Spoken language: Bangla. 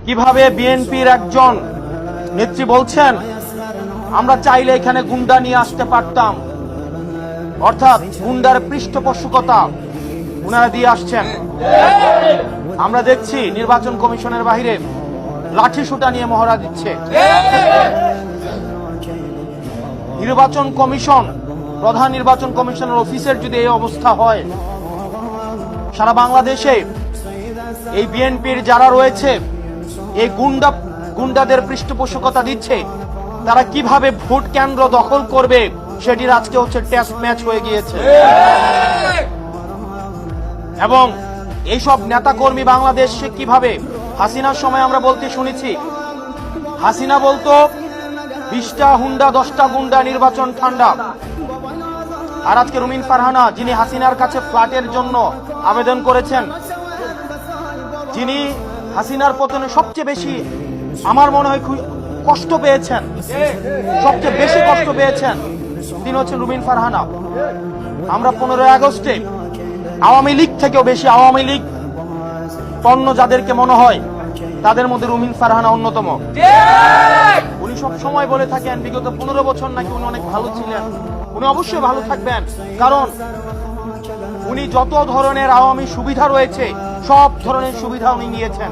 কিভাবে বিএনপির একজন নেত্রী বলছেন আমরা চাইলে এখানে গুন্ডা নিয়ে আসতে পারতাম, অর্থাৎ গুন্ডার পৃষ্ঠপোষকতা উনারা দিয়ে আসছেন। আমরা দেখছি নির্বাচন কমিশনের বাইরে লাঠি সোঁটা নিয়ে মহড়া দিচ্ছে। নির্বাচন কমিশন, প্রধান নির্বাচন কমিশনের অফিসের যদি এই অবস্থা হয়, সারা বাংলাদেশে এই বিএনপির যারা রয়েছে এই গুন্ডাদের পৃষ্ঠপোষকতা দিচ্ছে, তারা কিভাবে ভোট কেন্দ্র দখল করবে সেটির আজকে হচ্ছে টেস্ট ম্যাচ হয়ে গিয়েছে। এবং এইসব নেতাকর্মী বাংলাদেশে কিভাবে, হাসিনার সময় আমরা বলতে শুনেছি, হাসিনা বলতো 20টা হুন্ডা 10টা গুন্ডা, নির্বাচন ঠান্ডা। আর আজকে রুমিন ফারহানা, যিনি হাসিনার কাছে ফ্ল্যাটের জন্য আবেদন করেছেন, যিনি হাসিনার পতনে সবচেয়ে বেশি আমার মনে হয় কষ্ট পেয়েছেন, সবচেয়ে বেশি কষ্ট পেয়েছেন, তিনি হচ্ছেন রুমিন ফারহানা। আমরা 15 আগস্টে আওয়ামী লীগ থেকেও বেশি আওয়ামী লীগ পণ্য যাদেরকে মনে হয়, তাদের মধ্যে রুমিন ফারহানা অন্যতম। উনি সব সময় বলে থাকেন বিগত 15 বছর নাকি উনি অনেক ভালো ছিলেন। উনি অবশ্যই ভালো থাকবেন, কারণ উনি যত ধরনের আওয়ামী সুবিধা রয়েছে সব ধরনের সুবিধা উনি নিয়েছেন।